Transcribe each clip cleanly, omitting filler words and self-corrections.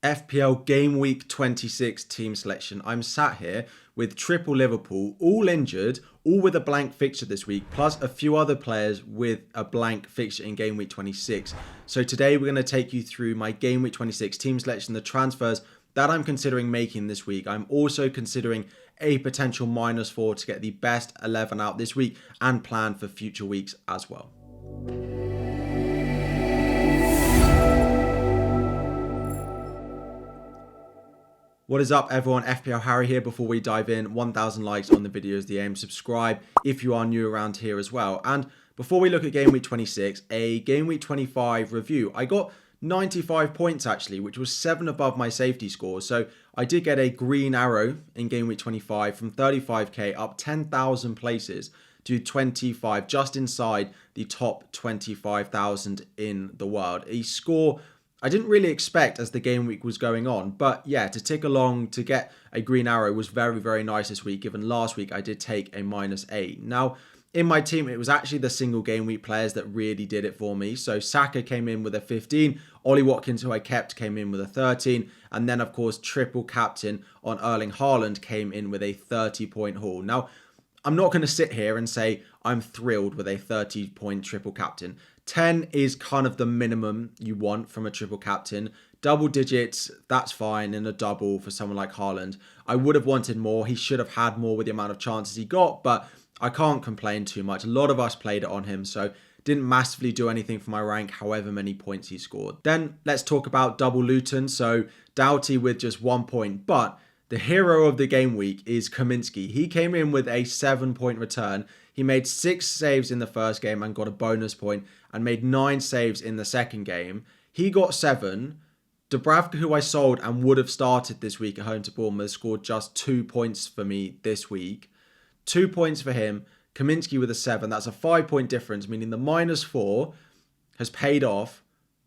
FPL Game Week 26 team selection. I'm sat here with triple Liverpool, all injured, all with a blank fixture this week, plus a few other players with a blank fixture in Game Week 26. So today we're going to take you through my Game Week 26 team selection, the transfers that I'm considering making this week. I'm also considering a potential -4 to get the best 11 out this week and plan for future weeks as well. What is up, everyone? FPL Harry here. Before we dive in, 1,000 likes on the video is the aim. Subscribe if you are new around here as well. And before we look at Game Week 26, a Game Week 25 review. I got 95 points actually, which was 7 above my safety score. So I did get a green arrow in Game Week 25 from 35k up 10,000 places to 25, just inside the top 25,000 in the world. A score I didn't really expect as the game week was going on, but yeah, to tick along to get a green arrow was very, very nice this week, given last week I did take a -8. Now, in my team, it was actually the single game week players that really did it for me. So Saka came in with a 15, Ollie Watkins, who I kept, came in with a 13, and then of course, triple captain on Erling Haaland came in with a 30-point haul. Now, I'm not going to sit here and say I'm thrilled with a 30-point triple captain. 10 is kind of the minimum you want from a triple captain. Double digits, that's fine in a double for someone like Haaland. I would have wanted more. He should have had more with the amount of chances he got, but I can't complain too much. A lot of us played it on him, so didn't massively do anything for my rank, however many points he scored. Then let's talk about double Luton. So Doughty with just 1 point, but the hero of the game week is Kaminski. He came in with a 7-point return. He made 6 saves in the first game and got a bonus point, and made 9 saves in the second game. He got 7. Dubravka, who I sold and would have started this week at home to Bournemouth, scored just 2 points for me this week. 2 points for him. Kaminski with a 7. That's a 5-point difference, meaning the -4 has paid off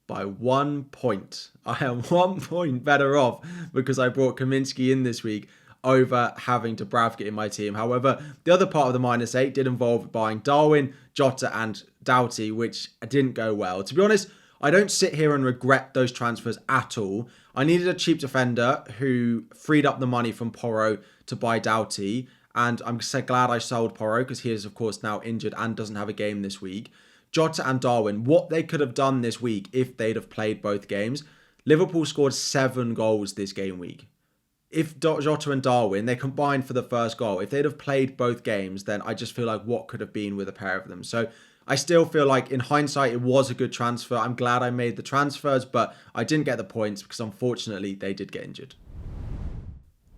by 1 point. I am 1 point better off because I brought Kaminski in this week over having Dubravka in my team. However, the other part of the -8 did involve buying Darwin, Jota and Doughty, which didn't go well. To be honest, I don't sit here and regret those transfers at all. I needed a cheap defender who freed up the money from Porro to buy Doughty, and I'm so glad I sold Porro because he is, of course, now injured and doesn't have a game this week. Jota and Darwin, what they could have done this week if they'd have played both games. Liverpool scored 7 goals this game week. If Jota and Darwin, they combined for the first goal. If they'd have played both games, then I just feel like what could have been with a pair of them. So I still feel like in hindsight, it was a good transfer. I'm glad I made the transfers, but I didn't get the points because unfortunately they did get injured.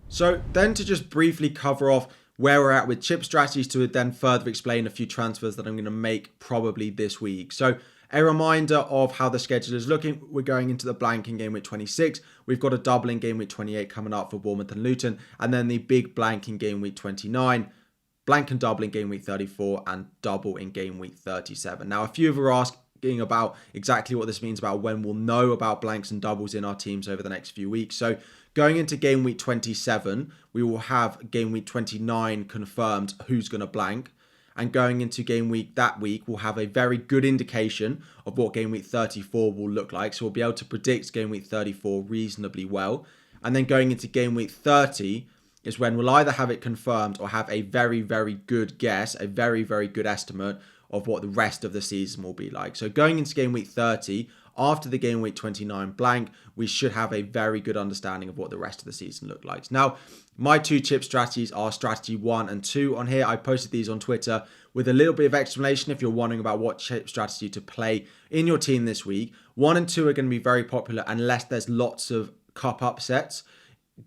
So then to just briefly cover off where we're at with chip strategies to then further explain a few transfers that I'm going to make probably this week. So a reminder of how the schedule is looking. We're going into the blank in Game Week 26. We've got a double in Game Week 28 coming up for Bournemouth and Luton. And then the big blank in Game Week 29. Blank and double in Game Week 34 and double in Game Week 37. Now, a few of you are asking about exactly what this means about when we'll know about blanks and doubles in our teams over the next few weeks. So going into Game Week 27, we will have Game Week 29 confirmed who's going to blank. And going into Game Week that week, we'll have a very good indication of what Game Week 34 will look like. So we'll be able to predict Game Week 34 reasonably well. And then going into Game Week 30 is when we'll either have it confirmed or have a very, very good guess, a very, very good estimate of what the rest of the season will be like. So going into Game Week 30, after the Game Week 29 blank, we should have a very good understanding of what the rest of the season look like. Now, my 2 chip strategies are strategy 1 and 2 on here. I posted these on Twitter with a little bit of explanation if you're wondering about what chip strategy to play in your team this week. 1 and 2 are going to be very popular unless there's lots of cup upsets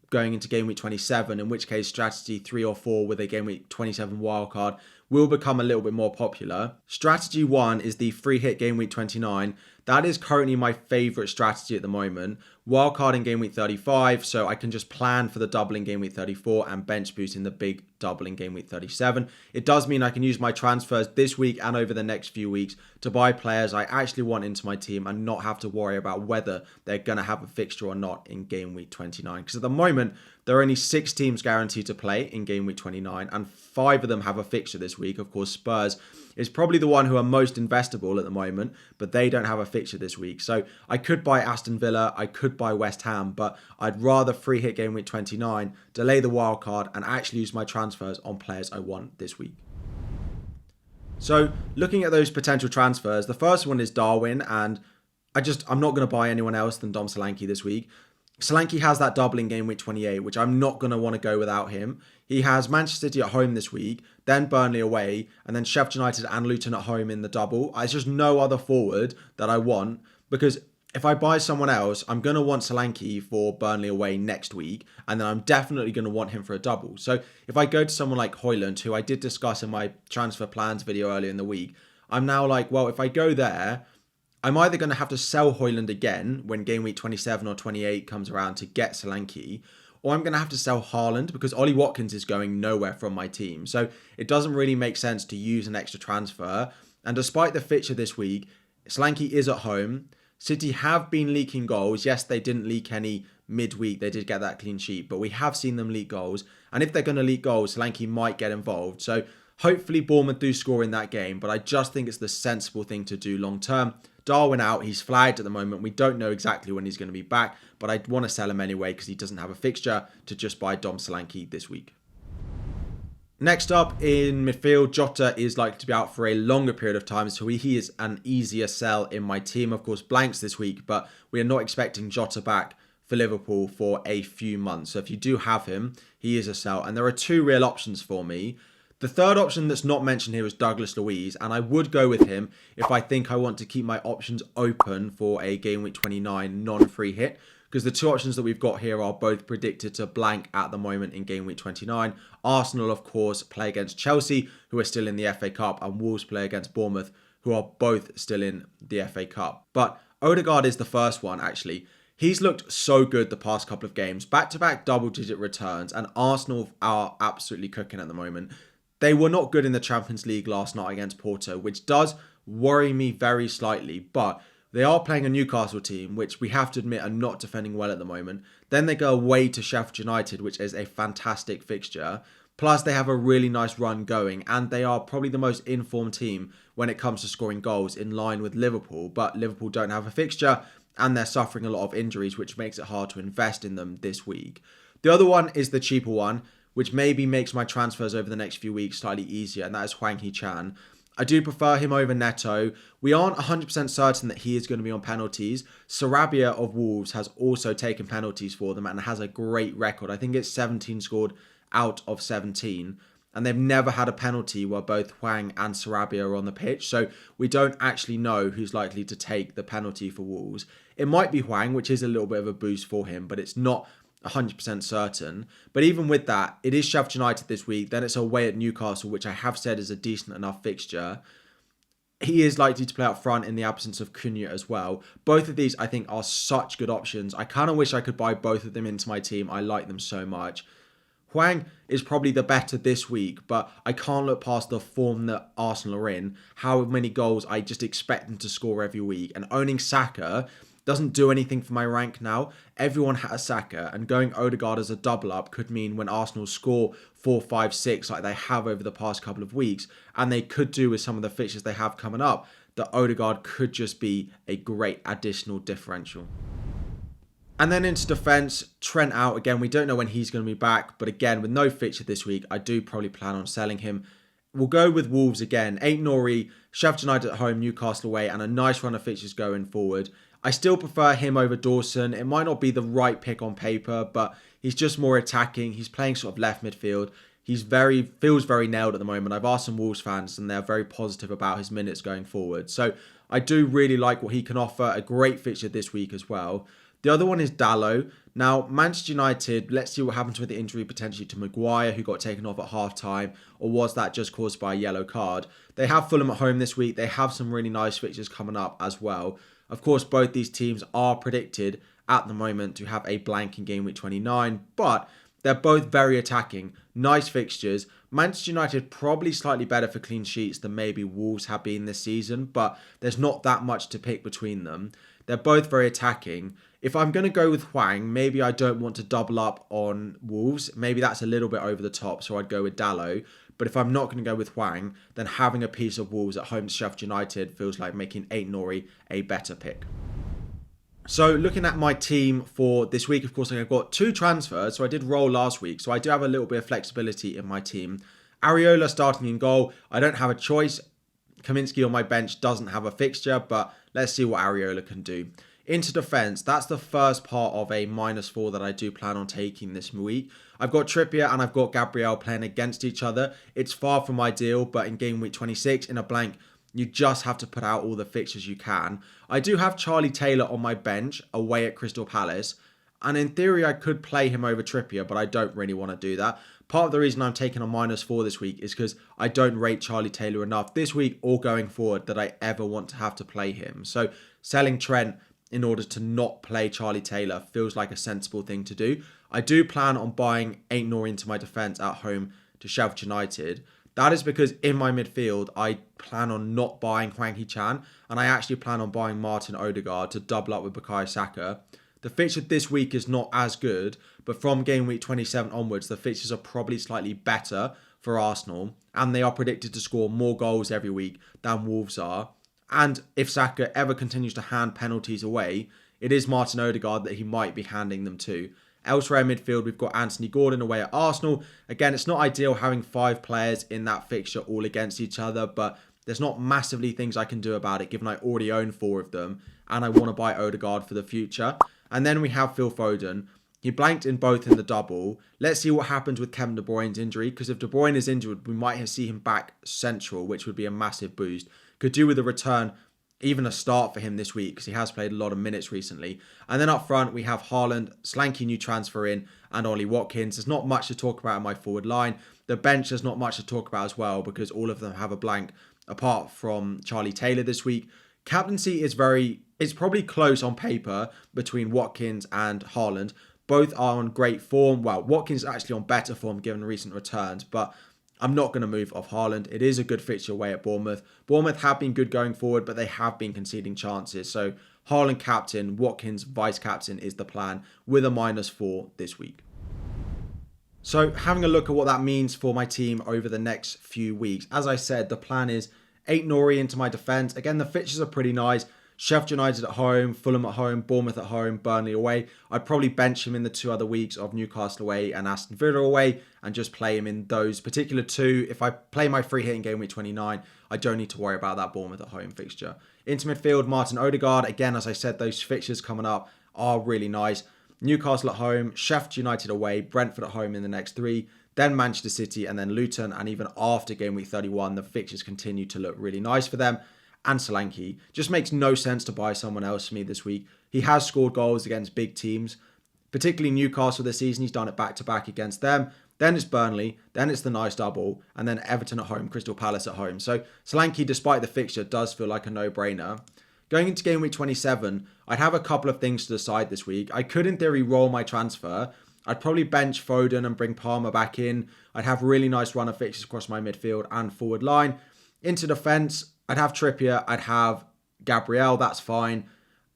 going into Game Week 27, in which case strategy 3 or 4 with a Game Week 27 wildcard will become a little bit more popular. Strategy 1 is the free hit Game Week 29. That is currently my favourite strategy at the moment. Wildcard in Game Week 35, so I can just plan for the double in Game Week 34 and bench boost in the big double in game week 37. It does mean I can use my transfers this week and over the next few weeks to buy players I actually want into my team and not have to worry about whether they're going to have a fixture or not in game week 29. Because at the moment, there are only 6 teams guaranteed to play in game week 29, and 5 of them have a fixture this week. Of course, Spurs is probably the one who are most investable at the moment, but they don't have a fixture this week. So I could buy Aston Villa, I could buy West Ham, but I'd rather free hit game week 29, delay the wild card, and actually use my transfers on players I want this week. So looking at those potential transfers, the first one is Darwin, and I'm not going to buy anyone else than Dom Solanke this week. Solanke has that double in game week 28, which I'm not going to want to go without him. He has Manchester City at home this week, then Burnley away, and then Sheffield United and Luton at home in the double. There's just no other forward that I want, because if I buy someone else, I'm going to want Solanke for Burnley away next week, and then I'm definitely going to want him for a double. So if I go to someone like Højlund, who I did discuss in my transfer plans video earlier in the week, I'm now like, well, if I go there, I'm either going to have to sell Højlund again when game week 27 or 28 comes around to get Solanke, or I'm going to have to sell Haaland because Ollie Watkins is going nowhere from my team. So it doesn't really make sense to use an extra transfer. And despite the fixture this week, Solanke is at home. City have been leaking goals. Yes, they didn't leak any midweek. They did get that clean sheet, but we have seen them leak goals. And if they're going to leak goals, Solanke might get involved. So hopefully Bournemouth do score in that game, but I just think it's the sensible thing to do long term. Darwin out, he's flagged at the moment. We don't know exactly when he's going to be back, but I want to sell him anyway because he doesn't have a fixture to just buy Dom Solanke this week. Next up in midfield, Jota is likely to be out for a longer period of time, so he is an easier sell in my team. Of course, blanks this week, but we are not expecting Jota back for Liverpool for a few months. So if you do have him, he is a sell. And there are 2 real options for me. The third option that's not mentioned here is Douglas Luiz, and I would go with him if I think I want to keep my options open for a game week 29 non-free hit, because the 2 options that we've got here are both predicted to blank at the moment in game week 29. Arsenal, of course, play against Chelsea, who are still in the FA Cup, and Wolves play against Bournemouth, who are both still in the FA Cup. But Odegaard is the first one, actually. He's looked so good the past couple of games, back-to-back double-digit returns, and Arsenal are absolutely cooking at the moment. They were not good in the Champions League last night against Porto, which does worry me very slightly, but they are playing a Newcastle team, which we have to admit are not defending well at the moment. Then they go away to Sheffield United, which is a fantastic fixture. Plus, they have a really nice run going, and they are probably the most informed team when it comes to scoring goals in line with Liverpool, but Liverpool don't have a fixture, and they're suffering a lot of injuries, which makes it hard to invest in them this week. The other one is the cheaper one, which maybe makes my transfers over the next few weeks slightly easier, and that is Hwang Hee-chan. I do prefer him over Neto. We aren't 100% certain that he is going to be on penalties. Sarabia of Wolves has also taken penalties for them and has a great record. I think it's 17 scored out of 17. And they've never had a penalty where both Hwang and Sarabia are on the pitch. So we don't actually know who's likely to take the penalty for Wolves. It might be Hwang, which is a little bit of a boost for him, but it's not 100% certain. But even with that, it is Sheffield United this week. Then it's away at Newcastle, which I have said is a decent enough fixture. He is likely to play up front in the absence of Cunha as well. Both of these, I think, are such good options. I kind of wish I could buy both of them into my team. I like them so much. Hwang is probably the better this week, but I can't look past the form that Arsenal are in. How many goals I just expect them to score every week. And owning Saka doesn't do anything for my rank now. Everyone has Saka, and going Odegaard as a double up could mean when Arsenal score 4, 5, 6 like they have over the past couple of weeks, and they could do with some of the fixtures they have coming up, that Odegaard could just be a great additional differential. And then into defence, Trent out. Again, we don't know when he's going to be back, but again, with no fixture this week, I do probably plan on selling him. We'll go with Wolves again. Aït-Nouri, Sheffield United at home, Newcastle away, and a nice run of fixtures going forward. I still prefer him over Dawson. It might not be the right pick on paper, but he's just more attacking. He's playing sort of left midfield. Feels very nailed at the moment. I've asked some Wolves fans and they're very positive about his minutes going forward. So I do really like what he can offer. A great fixture this week as well. The other one is Dalot. Now, Manchester United, let's see what happens with the injury potentially to Maguire, who got taken off at half-time, or was that just caused by a yellow card? They have Fulham at home this week. They have some really nice fixtures coming up as well. Of course, both these teams are predicted at the moment to have a blank in game week 29, but They're both very attacking. Nice fixtures. Manchester United probably slightly better for clean sheets than maybe Wolves have been this season, but there's not that much to pick between them. They're both very attacking. If I'm going to go with Hwang, maybe I don't want to double up on Wolves. Maybe that's a little bit over the top, so I'd go with Dalot. But if I'm not going to go with Hwang, then having a piece of Wolves at home to Sheffield United feels like making Aït-Nouri a better pick. So looking at my team for this week, of course, I've got 2 transfers. So I did roll last week, so I do have a little bit of flexibility in my team. Areola starting in goal. I don't have a choice. Kaminsky on my bench doesn't have a fixture, but let's see what Areola can do. Into defence, that's the first part of a -4 that I do plan on taking this week. I've got Trippier and I've got Gabriel playing against each other. It's far from ideal, but in game week 26, in a blank, you just have to put out all the fixtures you can. I do have Charlie Taylor on my bench away at Crystal Palace. And in theory, I could play him over Trippier, but I don't really want to do that. Part of the reason I'm taking a -4 this week is because I don't rate Charlie Taylor enough this week or going forward that I ever want to have to play him. So selling Trent in order to not play Charlie Taylor feels like a sensible thing to do. I do plan on buying Aït-Nouri into my defence at home to Sheffield United. That is because in my midfield, I plan on not buying Hwang Hee-chan, and I actually plan on buying Martin Odegaard to double up with Bukayo Saka. The fixture this week is not as good, but from game week 27 onwards, the fixtures are probably slightly better for Arsenal, and they are predicted to score more goals every week than Wolves are. And if Saka ever continues to hand penalties away, it is Martin Odegaard that he might be handing them to. Elsewhere in midfield, we've got Anthony Gordon away at Arsenal. Again, it's not ideal having 5 players in that fixture all against each other, but there's not massively things I can do about it, given I already own 4 of them, and I want to buy Odegaard for the future. And then we have Phil Foden. He blanked in both in the double. Let's see what happens with Kevin De Bruyne's injury, because if De Bruyne is injured, we might see him back central, which would be a massive boost. Could do with a return, even a start for him this week, because he has played a lot of minutes recently. And then up front, we have Haaland, Solanke new transfer in, and Ollie Watkins. There's not much to talk about in my forward line. The bench, there's not much to talk about as well, because all of them have a blank, apart from Charlie Taylor this week. Captaincy is it's probably close on paper between Watkins and Haaland. Both are on great form. Well, Watkins is actually on better form given recent returns, but I'm not going to move off Haaland. It is a good fixture away at Bournemouth. Bournemouth have been good going forward, but they have been conceding chances. So Haaland captain, Watkins vice captain is the plan with a -4 this week. So having a look at what that means for my team over the next few weeks. As I said, the plan is Aït-Nouri into my defence. Again, the fixtures are pretty nice. Sheffield United at home, Fulham at home, Bournemouth at home, Burnley away. I'd probably bench him in the 2 other weeks of Newcastle away and Aston Villa away and just play him in those particular 2. If I play my free hit in game week 29, I don't need to worry about that Bournemouth at home fixture. Into midfield, Martin Odegaard. Again, as I said, those fixtures coming up are really nice. Newcastle at home, Sheffield United away, Brentford at home in the next 3, then Manchester City and then Luton. And even after game week 31, the fixtures continue to look really nice for them. And Solanke. Just makes no sense to buy someone else for me this week. He has scored goals against big teams, particularly Newcastle this season. He's done it back-to-back against them. Then it's Burnley. Then it's the nice double. And then Everton at home, Crystal Palace at home. So Solanke, despite the fixture, does feel like a no-brainer. Going into game week 27, I'd have a couple of things to decide this week. I could, in theory, roll my transfer. I'd probably bench Foden and bring Palmer back in. I'd have a really nice run of fixtures across my midfield and forward line. Into defence, I'd have Trippier, I'd have Gabriel, that's fine.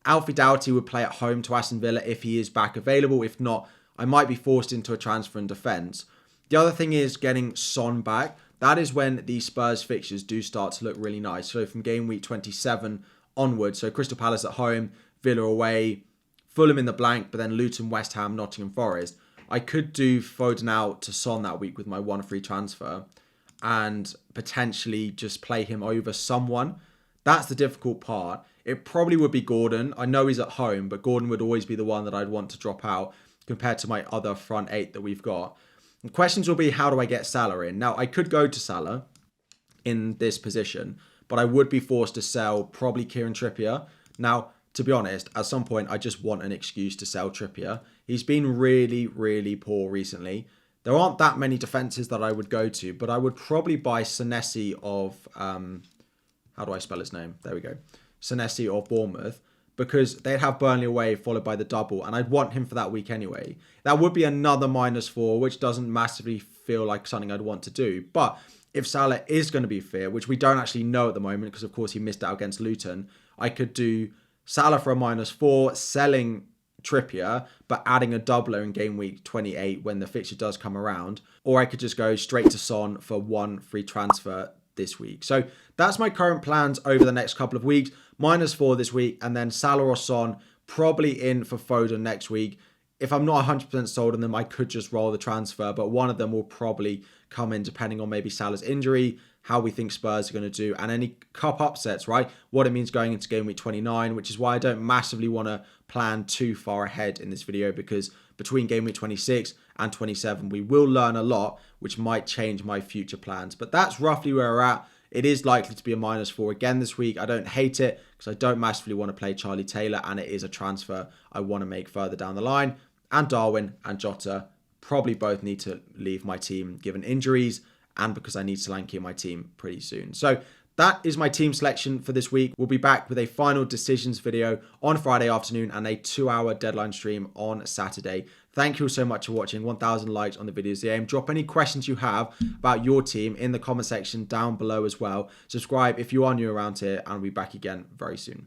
Alfie Doughty would play at home to Aston Villa if he is back available. If not, I might be forced into a transfer in defence. The other thing is getting Son back. That is when the Spurs fixtures do start to look really nice. So from game week 27 onwards, so Crystal Palace at home, Villa away, Fulham in the blank, but then Luton, West Ham, Nottingham Forest. I could do Foden out to Son that week with my 1 free transfer and potentially just play him over someone. That's the difficult part. It probably would be Gordon. I know he's at home, but Gordon would always be the one that I'd want to drop out compared to my other front 8 that we've got. The questions will be, how do I get Salah in? Now, I could go to Salah in this position, but I would be forced to sell probably Kieran Trippier. Now, to be honest, at some point, I just want an excuse to sell Trippier. He's been really, really poor recently. There aren't that many defences that I would go to, but I would probably buy Senesi of... how do I spell his name? There we go. Senesi of Bournemouth. because they'd have Burnley away followed by the double, and I'd want him for that week anyway. That would be another -4, which doesn't massively feel like something I'd want to do. But if Salah is going to be fit, which we don't actually know at the moment because of course he missed out against Luton, I could do Salah for a -4, selling Trippier, but adding a doubler in game week 28 when the fixture does come around. Or I could just go straight to Son for 1 free transfer this week. So that's my current plans over the next couple of weeks. -4 this week, and then Salah or Son probably in for Foden next week. If I'm not 100% sold on them, I could just roll the transfer, but one of them will probably come in depending on maybe Salah's injury, how we think Spurs are going to do, and any cup upsets, right? What it means going into game week 29, which is why I don't massively want to plan too far ahead in this video, because between game week 26 and 27, we will learn a lot, which might change my future plans. But that's roughly where we're at. It is likely to be a -4 again this week. I don't hate it because I don't massively want to play Charlie Taylor, and it is a transfer I want to make further down the line. And Darwin and Jota probably both need to leave my team given injuries, and because I need Solanke in my team pretty soon. So that is my team selection for this week. We'll be back with a final decisions video on Friday afternoon and a 2-hour deadline stream on Saturday. Thank you all so much for watching. 1,000 likes on the video's the aim. Drop any questions you have about your team in the comment section down below as well. Subscribe if you are new around here, and we'll be back again very soon.